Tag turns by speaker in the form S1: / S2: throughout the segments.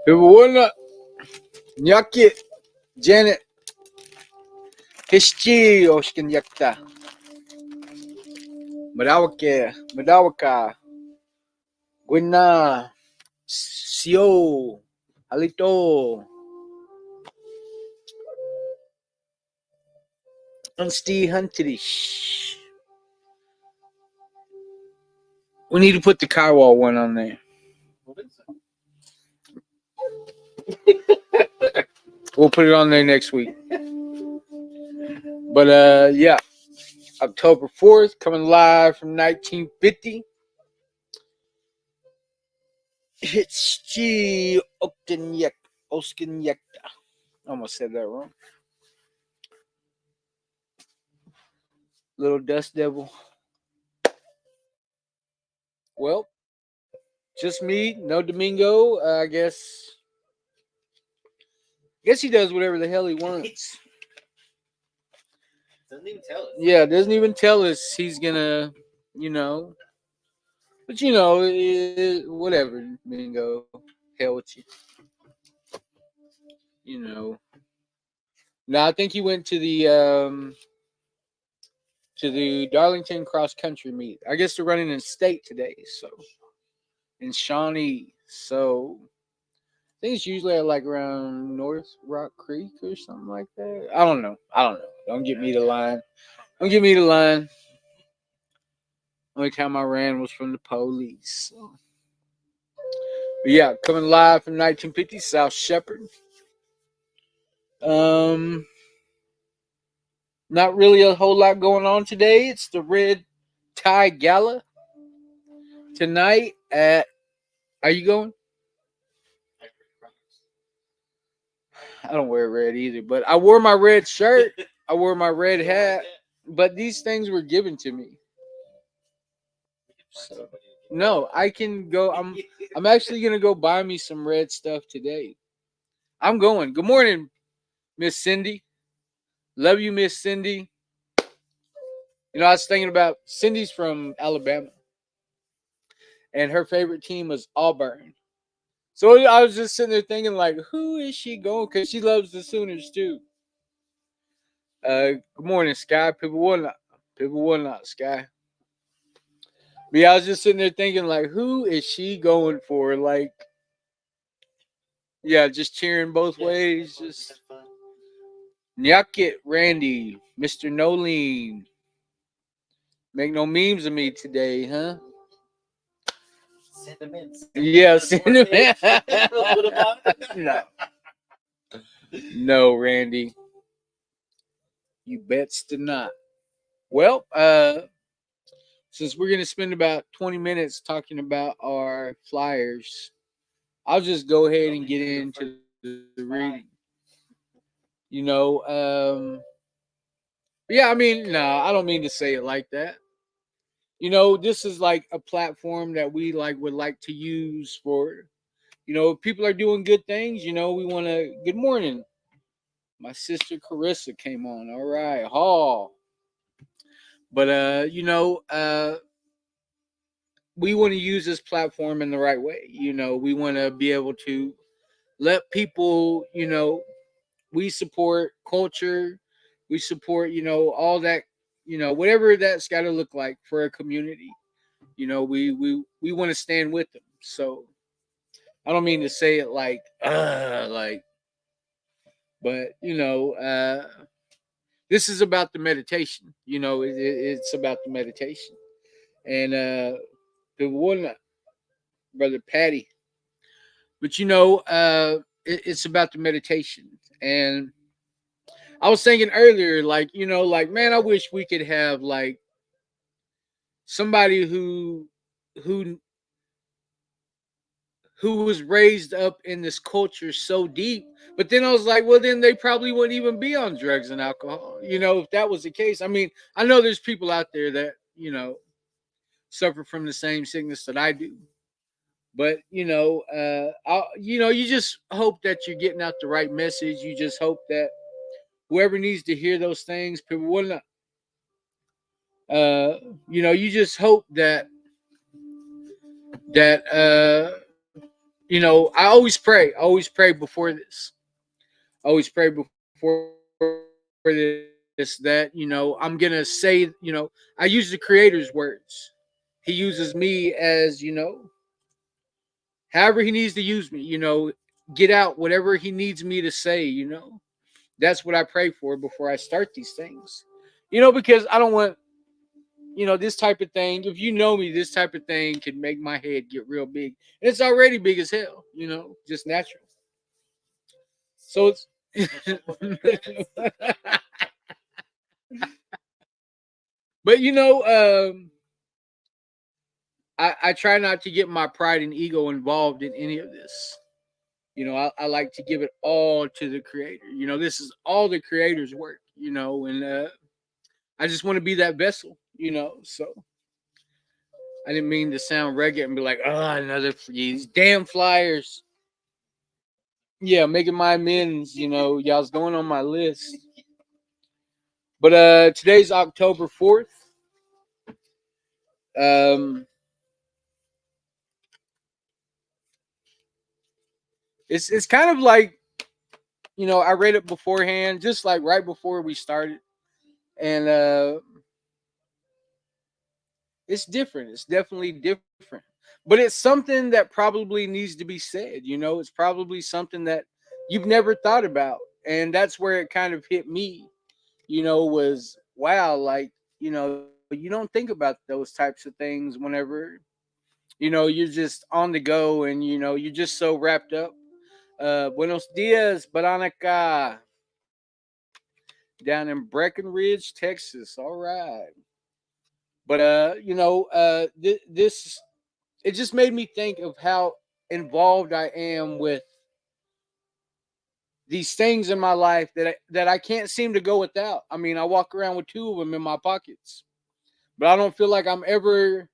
S1: Pivawuna, Nyaki, Janet, Kishchi, Oshkin Yakta, Madawaka, Gwina, Sio, Alito, Unsti Hunterish. We need to put the Kaiwa one on there. We'll put it on there next week. But yeah, October 4th, coming live from 1950. It's G Oskinyekta. Almost said that wrong. Little Dust Devil. Well, just me, no Domingo. I guess he does whatever the hell he wants.
S2: Doesn't even tell us.
S1: Yeah, doesn't even tell us he's gonna, But whatever, Domingo. Hell with you. No, I think he went to the Darlington cross country meet. I guess they're running in state today, so in Shawnee. So I think it's usually at like around North Rock Creek or something like that. I don't know. Don't get me the line. Only time I ran was from the police. So. But yeah, coming live from 1950 South Shepherd. Not really a whole lot going on today. It's the Red Tie Gala tonight at. Are you going? I don't wear red either, but I wore my red shirt. I wore my red hat. But these things were given to me. So, no, I can go. I'm actually gonna go buy me some red stuff today. I'm going. Good morning, Miss Cindy. Love you, Miss Cindy. I was thinking about Cindy's from Alabama, and her favorite team was Auburn. So I was just sitting there thinking, like, who is she going? Because she loves the Sooners too. Good morning, Sky. People will not, Sky. But yeah, I was just sitting there thinking, like, who is she going for? Like, yeah, just cheering both ways. Just Nyakit, Randy, Mr. Nolene. Make no memes of me today, huh?
S2: Send them in.
S1: Yeah, send them in. No. No, Randy. You bets to not. Well, since we're gonna spend about 20 minutes talking about our flyers, I'll just go ahead and get into the reading. Yeah, I mean, no, I don't mean to say it like that. This is like a platform that we would like to use for, if people are doing good things, we want to. Good morning. My sister Carissa came on. All right, Hall. But we want to use this platform in the right way. We want to be able to let people, we support culture, we support, all that, whatever that's got to look like for a community. We want to stand with them. So I don't mean to say it but this is about the meditation. It's about the meditation, and the one brother Patty. But it's about the meditation, and I was thinking earlier, man, I wish we could have somebody who who was raised up in this culture so deep. But then I was like, well, then they probably wouldn't even be on drugs and alcohol. If that was the case. I mean, I know there's people out there that, suffer from the same sickness that I do. But, you just hope that you're getting out the right message. You just hope that whoever needs to hear those things, people will not. You just hope that I always pray. I always pray before this. I always pray before this that, I'm going to say, I use the creator's words. He uses me as, however he needs to use me, get out whatever he needs me to say. That's what I pray for before I start these things. Because I don't want, this type of thing. If you know me, this type of thing can make my head get real big. And it's already big as hell, just natural. So it's but I try not to get my pride and ego involved in any of this. I like to give it all to the creator. This is all the creator's work, and I just want to be that vessel. So I didn't mean to sound reggae and be like, another these damn flyers. Yeah, making my amends, y'all's going on my list. But today's October 4th. Um it's kind of like, I read it beforehand, just like right before we started. And it's different. It's definitely different. But it's something that probably needs to be said. It's probably something that you've never thought about. And that's where it kind of hit me, was wow, like, you don't think about those types of things whenever, you're just on the go and, you're just so wrapped up. Buenos dias, Baranica, down in Breckenridge, Texas. All right. But this it just made me think of how involved I am with these things in my life that I can't seem to go without. I mean, I walk around with two of them in my pockets, but I don't feel like I'm ever.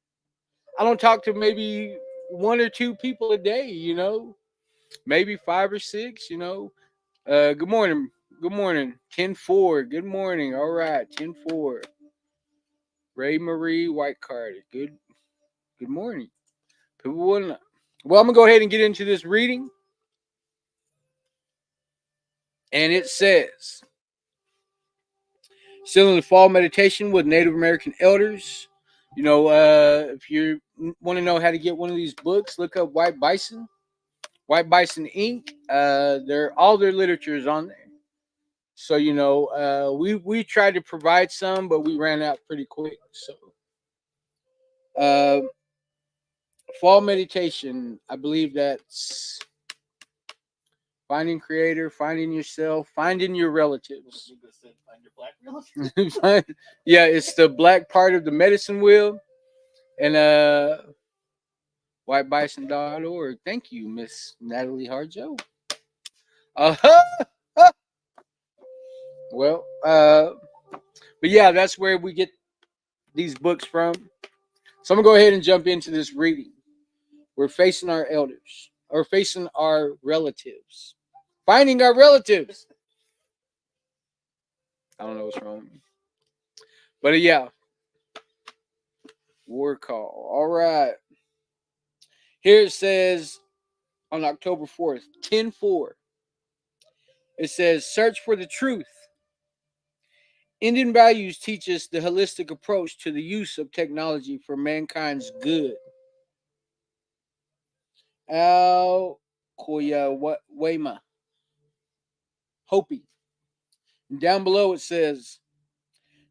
S1: I don't talk to maybe one or two people a day. Maybe five or six. Good morning. Good morning. 10-4. Good morning. All right. 10-4. Ray Marie White Card. Good morning. People wouldn't. Well, I'm gonna go ahead and get into this reading. And it says, still in the fall meditation with Native American elders. If you want to know how to get one of these books, look up White Bison Inc. All their literature is on there. So we tried to provide some, but we ran out pretty quick. So uh, fall meditation, I believe that's finding creator, finding yourself, finding your relatives.
S2: Find your black relative.
S1: Yeah, it's the black part of the medicine wheel. And whitebison.org. Thank you, Miss Natalie Harjo. Uh-huh. Well, but yeah, that's where we get these books from. So I'm gonna go ahead and jump into this reading. We're facing our elders, or facing our relatives, finding our relatives. I don't know what's wrong with me, but yeah, war call. All right. Here it says on October 4th, 10-4. It says, search for the truth. Indian values teach us the holistic approach to the use of technology for mankind's good. Al Koya Wema Hopi. And down below it says,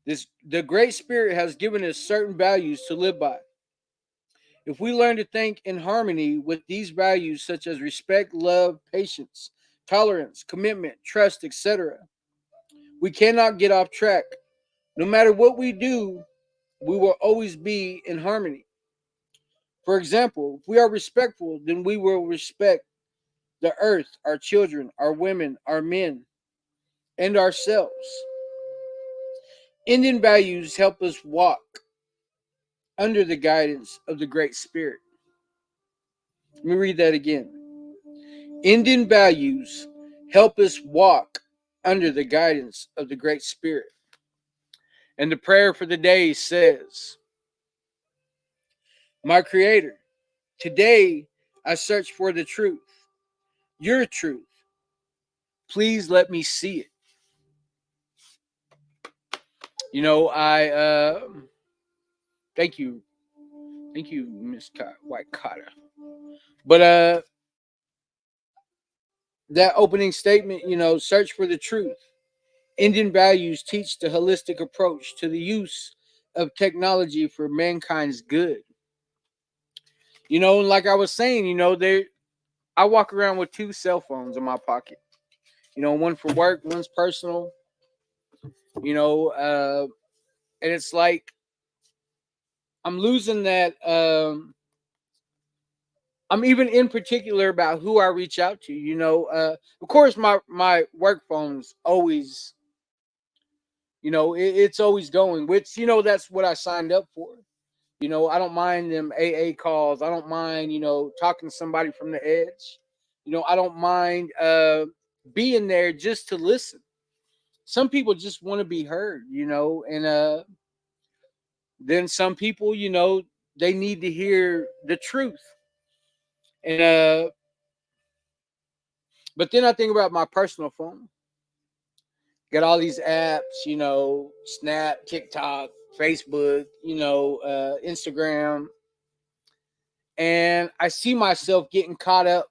S1: the Great Spirit has given us certain values to live by. If we learn to think in harmony with these values, such as respect, love, patience, tolerance, commitment, trust, etc., we cannot get off track. No matter what we do, we will always be in harmony. For example, if we are respectful, then we will respect the earth, our children, our women, our men, and ourselves. Indian values help us walk under the guidance of the Great Spirit. Let me read that again. Indian values help us walk under the guidance of the Great Spirit. And the prayer for the day says, my Creator, today I search for the truth, your truth. Please let me see it. I thank you, Miss White Cotter. But that opening statement, search for the truth. Indian values teach the holistic approach to the use of technology for mankind's good. And like I was saying, I walk around with two cell phones in my pocket. One for work, one's personal. You know, uh, and it's like I'm losing that. I'm even in particular about who I reach out to. Of course, my work phone's always, it's always going. Which that's what I signed up for. I don't mind them AA calls. I don't mind talking to somebody from the edge. I don't mind being there just to listen. Some people just want to be heard. And then some people, they need to hear the truth. And but then I think about my personal phone. Got all these apps, Snap, TikTok, Facebook, Instagram, and I see myself getting caught up,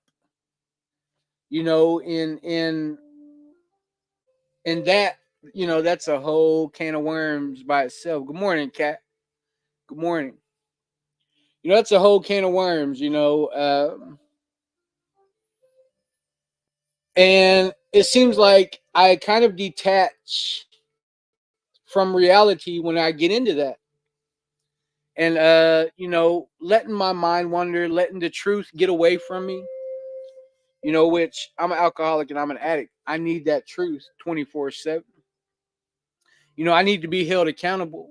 S1: in that. That's a whole can of worms by itself. Good morning, Kat. Good morning. That's a whole can of worms. And it seems like I kind of detach from reality when I get into that. And letting my mind wander, letting the truth get away from me, which I'm an alcoholic and I'm an addict. I need that truth 24/7. I need to be held accountable.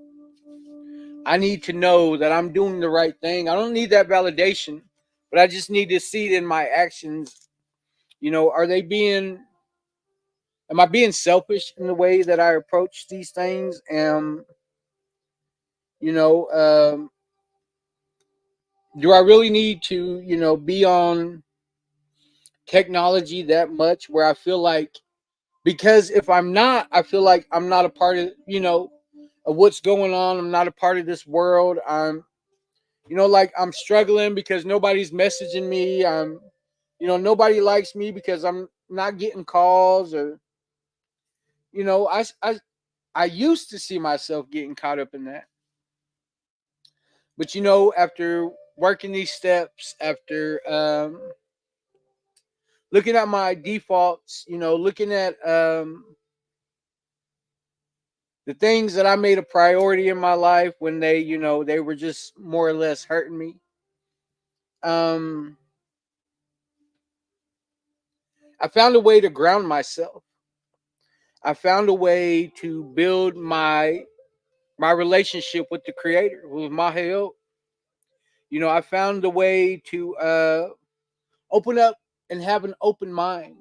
S1: I need to know that I'm doing the right thing. I don't need that validation, but I just need to see it in my actions. Are they being am I being selfish in the way that I approach these things? You know, um, do I really need to, be on technology that much where I feel like, because if I'm not, I feel like I'm not a part of what's going on. I'm not a part of this world. Like I'm struggling because nobody's messaging me. Nobody likes me because I'm not getting calls or, you know, I used to see myself getting caught up in that. But, after working these steps, after, looking at my defaults, looking at, the things that I made a priority in my life when they were just more or less hurting me. Um, I found a way to ground myself. I found a way to build my relationship with the Creator, with Maheo. I found a way to open up and have an open mind.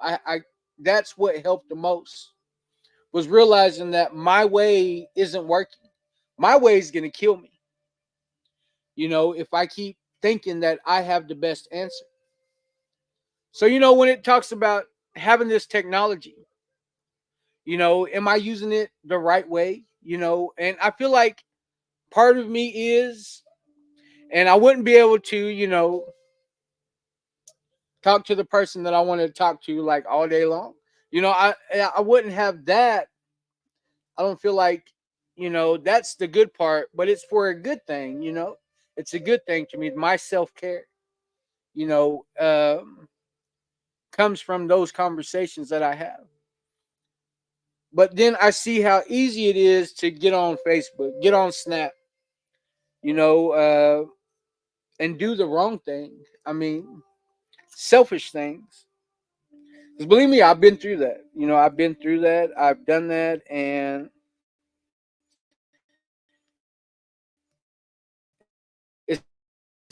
S1: I that's what helped the most, was realizing that my way isn't working. My way is gonna kill me. If I keep thinking that I have the best answer. So when it talks about having this technology, am I using it the right way? And I feel like part of me is, and I wouldn't be able to, talk to the person that I want to talk to like all day long. I wouldn't have that. I don't feel like, that's the good part, but it's for a good thing. It's a good thing to me. My self care, you know, um, comes from those conversations that I have. But then I see how easy it is to get on Facebook, get on Snap, you know, uh, and do the wrong thing. I mean, selfish things. Because believe me, I've been through that. I've been through that. I've done that, and it's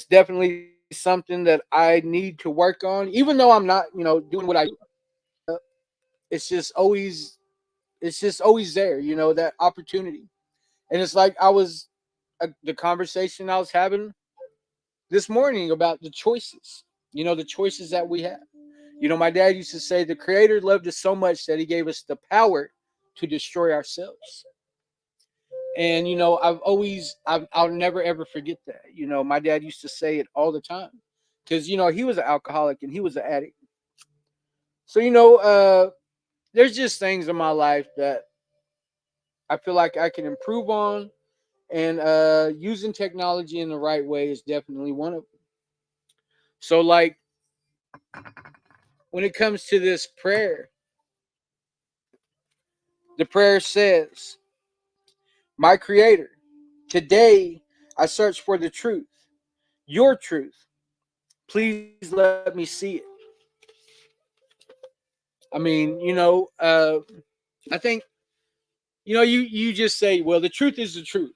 S1: definitely something that I need to work on. Even though I'm not, doing what I do, it's just always, there. That opportunity, and it's like the conversation I was having. this morning about the choices, the choices that we have. My dad used to say the Creator loved us so much that He gave us the power to destroy ourselves. And I'll never ever forget that. My dad used to say it all the time because he was an alcoholic and he was an addict. So there's just things in my life that I feel like I can improve on, and using technology in the right way is definitely one of them. So, like, when it comes to this prayer, the prayer says, "My Creator, today I search for the truth, your truth. Please let me see it." I mean, I think you just say, well, the truth is the truth,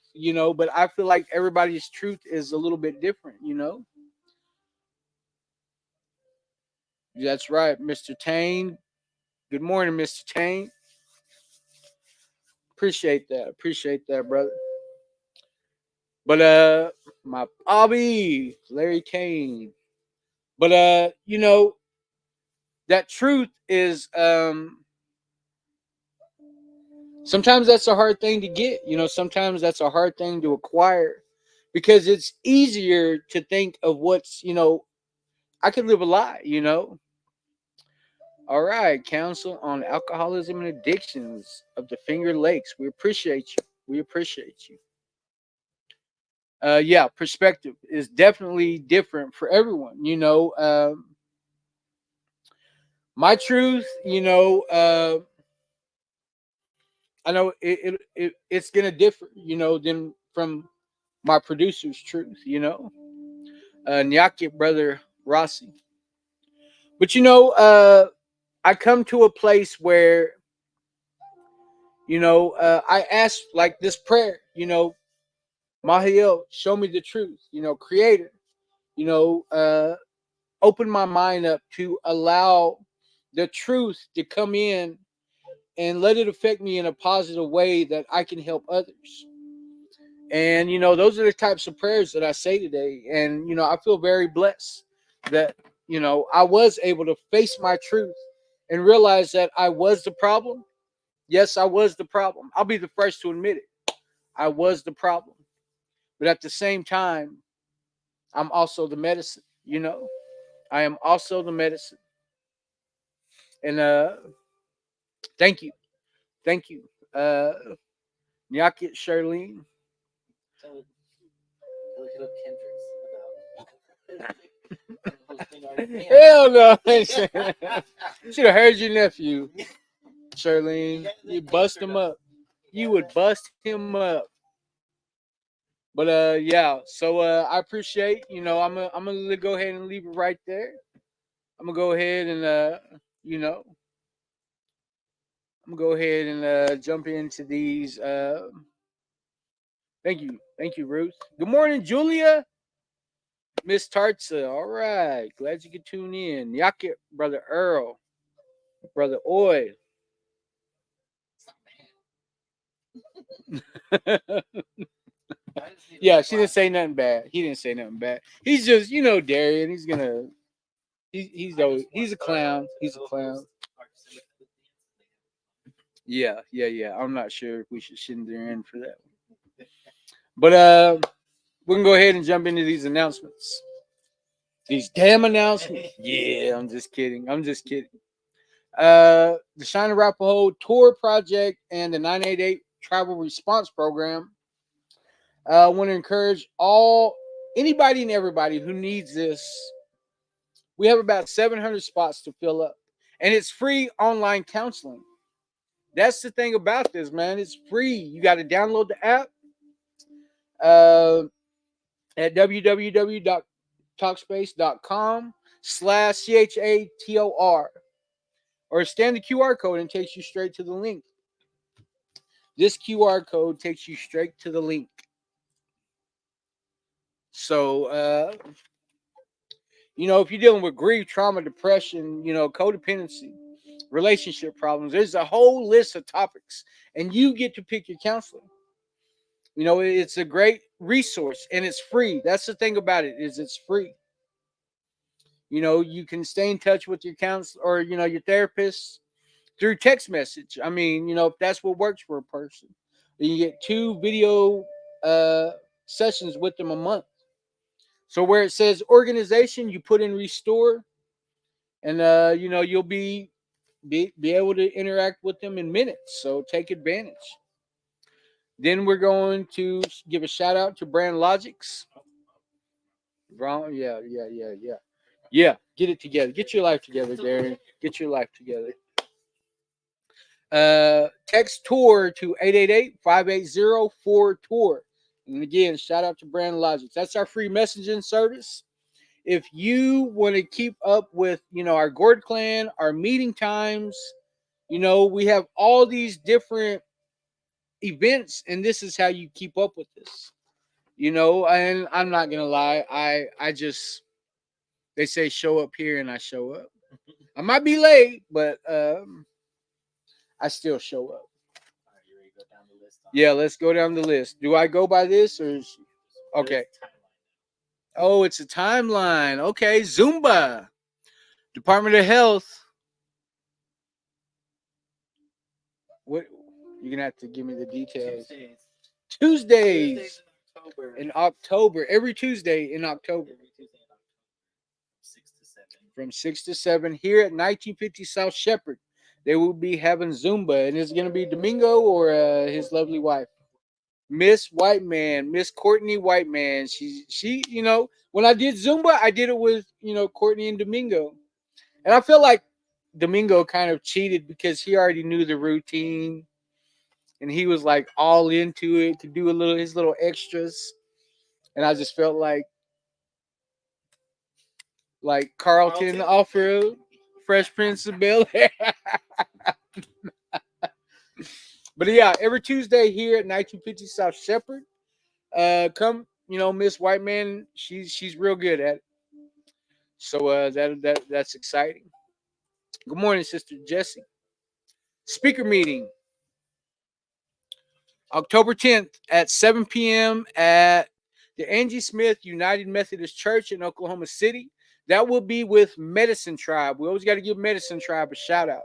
S1: but I feel like everybody's truth is a little bit different. That's right, Mr. Tane. Good morning, Mr. Tane. Appreciate that, brother. But my Bobby, Larry Kane. But that truth is sometimes that's a hard thing to get. Sometimes that's a hard thing to acquire because it's easier to think of what's. I could live a lie. All right, Council on Alcoholism and Addictions of the Finger Lakes. We appreciate you. We appreciate you. Yeah, perspective is definitely different for everyone. My truth, I know it's gonna differ, than from my producer's truth. Nyaki brother Rossi. But I come to a place where I ask like this prayer. Mahiel, show me the truth. Creator. You know, uh, open my mind up to allow the truth to come in and let it affect me in a positive way that I can help others. And those are the types of prayers that I say today. And I feel very blessed that I was able to face my truth and realize that I was the problem. Yes, I was the problem. I'll be the first to admit it. I was the problem. But at the same time, I'm also the medicine. I am also the medicine. And thank you. Thank you. Nyakit Charlene.
S2: Tell hit up Kendricks about.
S1: Hell no. Should have heard your nephew, Charlene. You bust him up. You would bust him up. But yeah. So I appreciate. I'm gonna go ahead and leave it right there. I'm gonna go ahead and you know I'm gonna go ahead and jump into these. Thank you, Ruth. Good morning, Julia. Miss Tartza. All right, glad you could tune in. Yakit, brother Earl, brother Oy. Yeah, she didn't say nothing bad. He didn't say nothing bad. He's just, Darian. He's a clown. He's a clown. Yeah. I'm not sure if we should send her in for that. But we can go ahead and jump into these announcements. These damn announcements. Yeah, I'm just kidding. The Shine Arapahoe Tour Project and the 988 Travel Response Program. I want to encourage anybody and everybody who needs this. We have about 700 spots to fill up, and it's free online counseling. That's the thing about this, man. It's free. You got to download the app at www.talkspace.com/CHATOR, or scan the QR code and it takes you straight to the link. This QR code takes you straight to the link. So, if you're dealing with grief, trauma, depression, codependency, relationship problems, there's a whole list of topics, and you get to pick your counselor. You know, it's a great resource and it's free. That's the thing about it is it's free. You know, you can stay in touch with your counselor or your therapist through text message. I mean, if that's what works for a person, you get 2 video uh, sessions with them a month. So where it says organization, you put in restore, and you'll be able to interact with them in minutes. So take advantage. Then we're going to give a shout out to Brand Logics. Brown, yeah. Get it together. Get your life together, Darren. Get your life together. Text tour to 888-580-4tour. And again, shout out to Brand Logics. That's our free messaging service. If you want to keep up with, our Gourd Clan, our meeting times, we have all these different events, and this is how you keep up with this. And I'm not gonna lie, I just they say show up here and I show up. I might be late, but I still show up.
S2: All right, you ready to go down the list?
S1: Yeah, let's go down the list. Do I go by this or okay? Oh, it's a timeline. Okay, Zumba, Department of Health. What you're gonna have to give me the details. Tuesdays in October. Every Tuesday in October.
S2: Every Tuesday in October, 6 to 7.
S1: From 6 to 7 here at 1950 South Shepherd. They will be having Zumba, and it's going to be Domingo or his lovely wife, Miss Whiteman, Miss Courtney Whiteman. She, when I did Zumba, I did it with Courtney and Domingo, and I feel like Domingo kind of cheated because he already knew the routine, and he was like all into it to do his little extras, and I just felt like Carlton off of Fresh Prince of Bel Air. But yeah, every Tuesday here at 1950 South Shepherd. Come, Miss Whiteman, she's real good at it. So that's exciting. Good morning, Sister Jessie. Speaker meeting October 10th at 7 p.m. at the Angie Smith United Methodist Church in Oklahoma City. That will be with Medicine Tribe. We always got to give Medicine Tribe a shout out.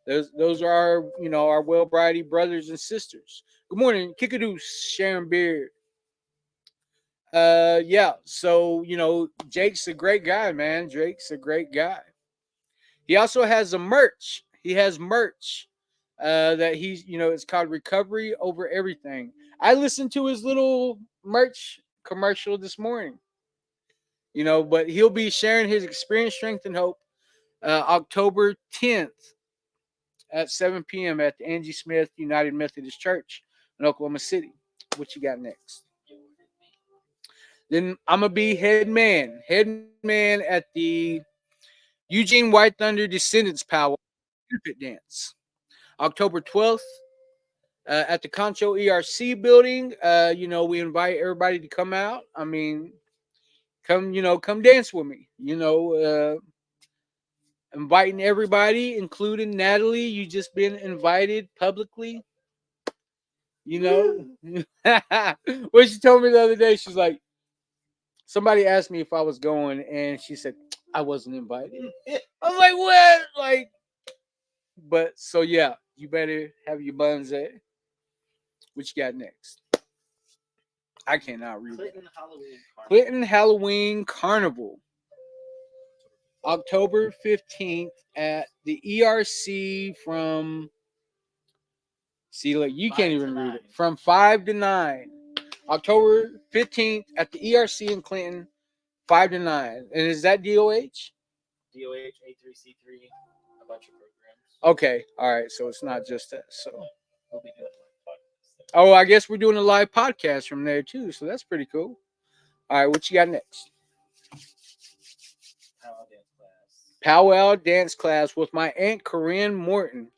S1: Those are our well-brided brothers and sisters. Good morning, Kikadoos, Sharon Beard. Yeah, so Jake's a great guy, man. Jake's a great guy. He also has a merch. He has merch that he's it's called Recovery Over Everything. I listened to his little merch commercial this morning. But he'll be sharing his experience, strength, and hope October 10th at 7 p.m. at the Angie Smith United Methodist Church in Oklahoma City. What you got next? Then I'm gonna be head man at the Eugene White Thunder Descendants Power benefit dance, October 12th at the Concho ERC building. We invite everybody to come out. I mean, come dance with me. Inviting everybody, including Natalie. You just been invited publicly. What she told me the other day, she's like, somebody asked me if I was going, and she said I wasn't invited. I was like, what? But so yeah, you better have your buns there. What you got next? I cannot read it. Clinton Halloween Carnival, October 15th at the ERC from. See, look, you can't even read it. From 5 to 9. October 15th at the ERC in Clinton, 5 to 9. And is that DOH?
S2: DOH, A3C3, a bunch of programs.
S1: Okay, all right. So it's not just that. So
S2: We'll be doing
S1: oh, I guess we're doing a live podcast from there too. So that's pretty cool. All right, what you got next? Powwow dance class with my aunt Corinne Morton.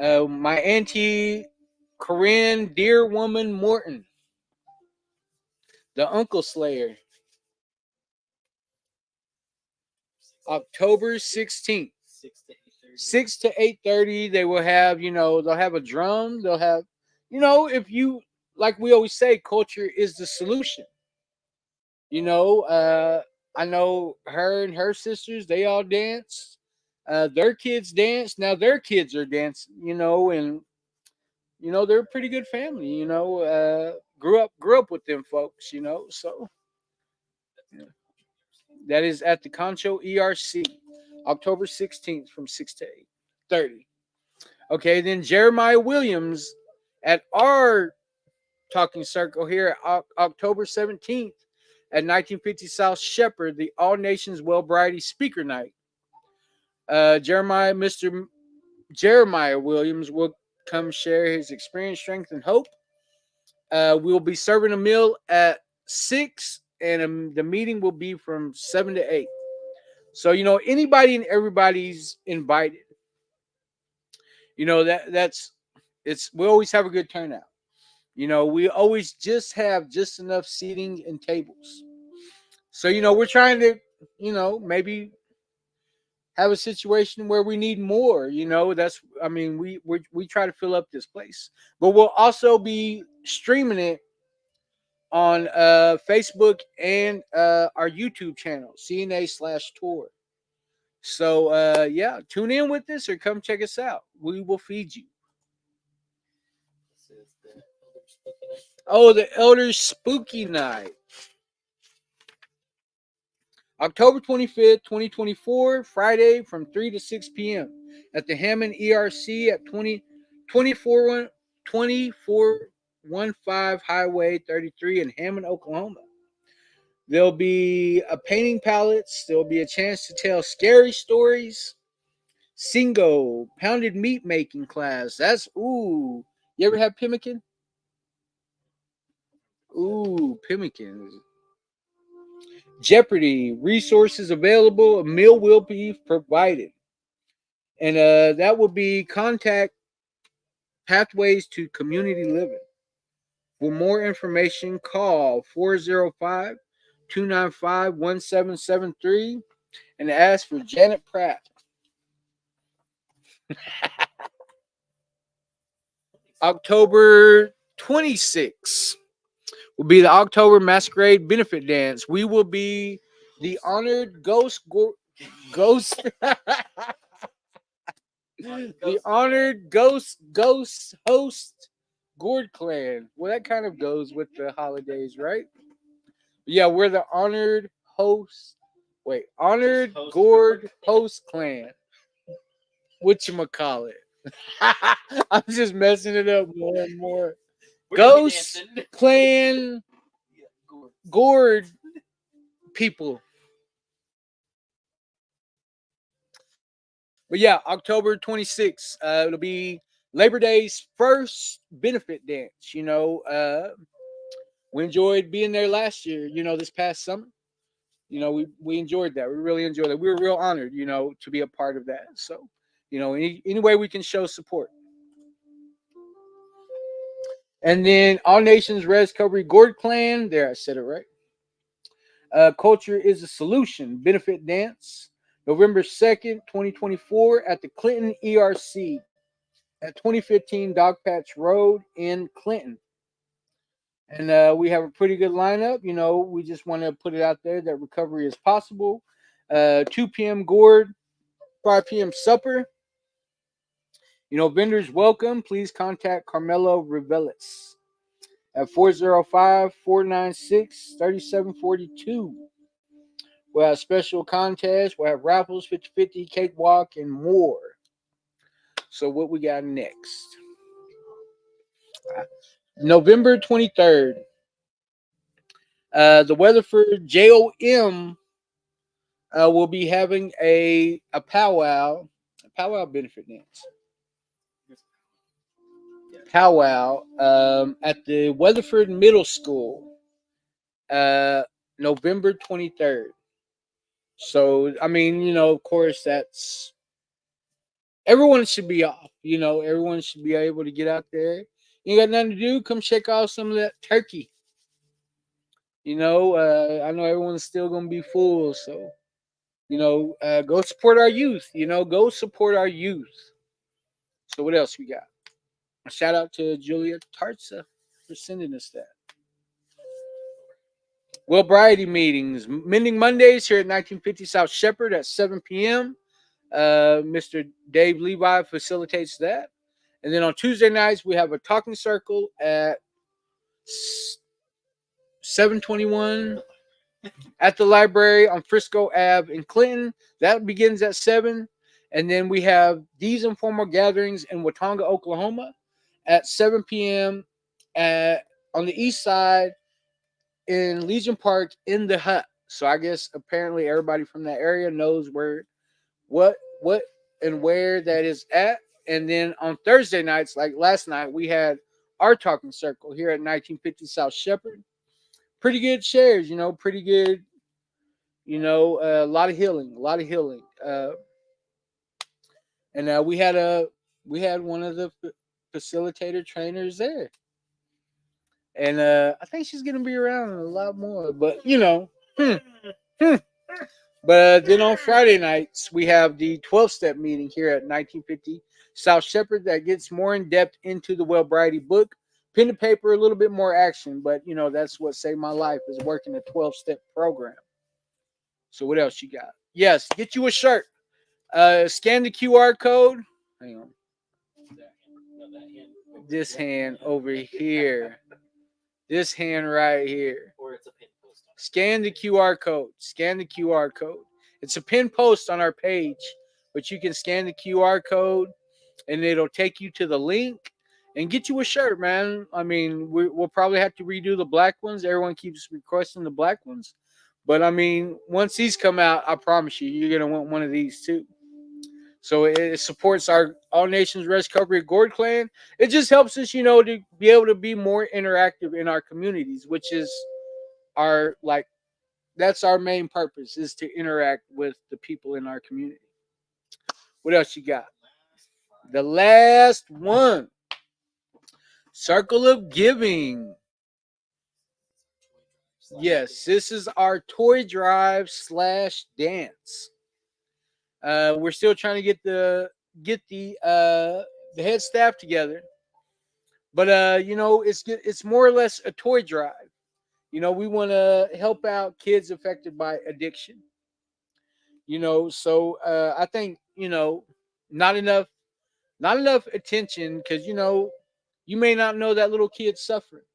S1: My auntie Corinne, dear woman Morton, the Uncle Slayer. October 16th, 6 to 8:30. They will have, they'll have a drum. They'll have, if you like we always say, culture is the solution. You know, I know her and her sisters, they all dance. Their kids dance. Now their kids are dancing, and they're a pretty good family, grew up with them folks, so yeah. That is at the Concho ERC, October 16th from 6 to 8:30. Okay, then Jeremiah Williams at our Talking Circle here October 17th at 1950 South Shepherd, the All Nations Well Variety Speaker Night. Mr. Jeremiah Williams will come share his experience, strength, and hope. We'll be serving a meal at 6, and the meeting will be from 7 to 8. So, anybody and everybody's invited. That's it's we always have a good turnout. We always have just enough seating and tables. So, we're trying to, maybe have a situation where we need more. We try to fill up this place, but we'll also be streaming it on Facebook and our YouTube channel, CNA/tour. So yeah, tune in with us or come check us out. We will feed you.
S2: This is the Elder Spooky Night.
S1: Oh, the Elders Spooky Night. October 25th, 2024, Friday from 3 to 6 p.m. at the Hammond ERC at 2415 Highway 33 in Hammond, Oklahoma. There'll be a painting palettes. There'll be a chance to tell scary stories. Singo, pounded meat making class. That's, ooh. You ever have pemmican? Ooh, pemmican. Jeopardy, resources available, a meal will be provided. And that will be contact pathways to community living. For more information, call 405 295 1773 and ask for Janet Pratt. October 26th will be the October Masquerade Benefit Dance. We will be the honored ghost the honored ghost host Gourd Clan. Well, that kind of goes with the holidays, right? Yeah, we're the honored host. Wait, honored
S2: Host.
S1: Gourd host clan. Whatchamacallit. I'm just messing it up more and more.
S2: We're gonna be
S1: Ghost
S2: dancing.
S1: Clan
S2: Yeah, gourd.
S1: Gourd people. But yeah, October 26th, it'll be Labor Day's first benefit dance. We enjoyed being there last year, this past summer. We enjoyed that. We really enjoyed it. We were real honored, to be a part of that. So, any way we can show support. And then All Nations Res Recovery Gourd Clan. There, I said it right. Culture is a Solution benefit dance, November 2nd, 2024, at the Clinton ERC at 2015 Dogpatch Road in Clinton. And we have a pretty good lineup. We just want to put it out there that recovery is possible. 2 p.m. gourd, 5 p.m. supper. Vendors welcome. Please contact Carmelo Rivelis at 405-496-3742. We'll have special contests. We'll have raffles, 50-50, cakewalk, and more. So what we got next? November 23rd. The Weatherford JOM will be having a powwow benefit dance. Powwow at the Weatherford Middle School, November 23rd. So, of course, that's everyone should be off. Everyone should be able to get out there. You got nothing to do? Come check out some of that turkey. I know everyone's still gonna be full, so go support our youth. Go support our youth. So what else we got? A shout out to Julia Tarza. for sending us that. Wellbriety meetings, Mending Mondays here at 1950 South Shepherd at 7 p.m. Mr. Dave Levi facilitates that. And then on Tuesday nights, we have a talking circle at 721 at the library on Frisco Ave in Clinton. That begins at 7. And then we have these informal gatherings in Watonga, Oklahoma at 7 p.m. On the east side in Legion Park in the Hut. So I guess apparently everybody from that area knows what and where that is at. And then on Thursday nights, like last night, we had our talking circle here at 1950 South Shepherd. Pretty good shares, pretty good, a lot of healing. And we had one of the facilitator trainers there. And I think she's gonna be around a lot more. But But then on Friday nights we have the 12-step meeting here at 1950 South Shepherd that gets more in depth into the Wellbriety book, pen to paper, a little bit more action. But that's what saved my life is working a 12-step program. So what else you got? Yes, get you a shirt. Scan the QR code. Hang on. This hand over here. This hand right here.
S2: Or it's a pin post.
S1: Scan the QR code. Scan the QR code. It's a pin post on our page, but you can scan the QR code and it'll take you to the link and get you a shirt, man. I mean, we'll probably have to redo the black ones. Everyone keeps requesting the black ones. But I mean, once these come out, I promise you're going to want one of these too. So it supports our All Nations Recovery Gourd Clan. It just helps us, to be able to be more interactive in our communities, which is that's our main purpose, is to interact with the people in our community. What else you got? The last one. Circle of Giving. Yes, this is our toy drive / dance. We're still trying to get the head staff together, but it's more or less a toy drive. We want to help out kids affected by addiction. So I think not enough attention, because you may not know that little kid suffering.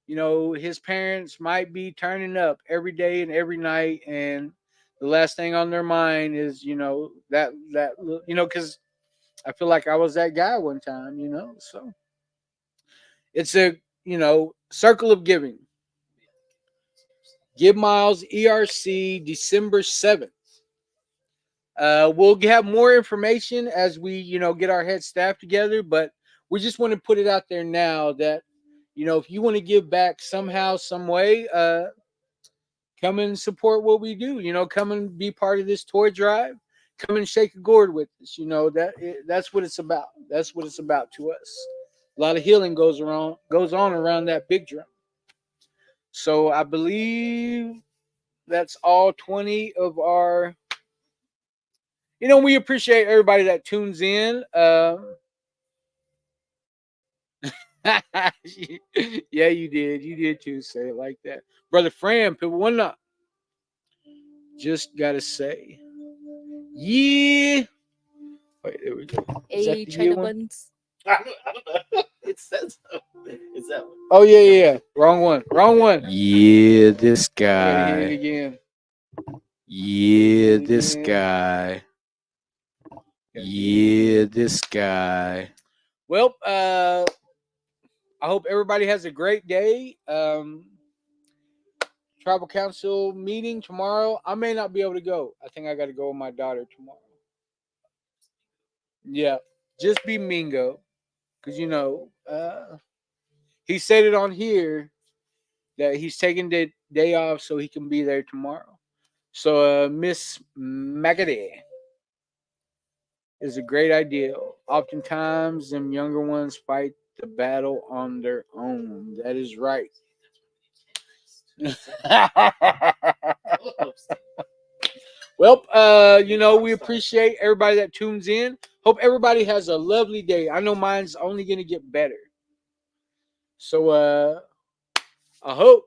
S1: His parents might be turning up every day and every night, and the last thing on their mind is, because I feel like I was that guy one time, so it's a, circle of giving. Give Miles ERC December 7th. We'll have more information as we, get our head staff together, but we just want to put it out there now that, if you want to give back somehow, some way, come and support what we do. Come and be part of this toy drive. Come and shake a gourd with us. That's what it's about. That's what it's about to us. A lot of healing goes on around that big drum. So I believe that's all 20 of our. We appreciate everybody that tunes in. Yeah, you did. You did too. Say it like that. Brother Fran, people one up. Just gotta say. Yeah. Wait, there we go.
S3: Hey, China buns.
S2: I don't know. It says is that one?
S1: Oh yeah. Wrong one.
S4: Yeah, this guy.
S1: Hit it again.
S4: Yeah, this guy. Yeah, this guy.
S1: Well, I hope everybody has a great day. Tribal Council meeting tomorrow. I may not be able to go. I think I got to go with my daughter tomorrow. Yeah, just be Mingo, because he said it on here that he's taking the day off so he can be there tomorrow. So Miss Magady is a great idea. Oftentimes, them younger ones fight the battle on their own. That is right. Well, we appreciate everybody that tunes in. Hope everybody has a lovely day. I know mine's only going to get better. So I hope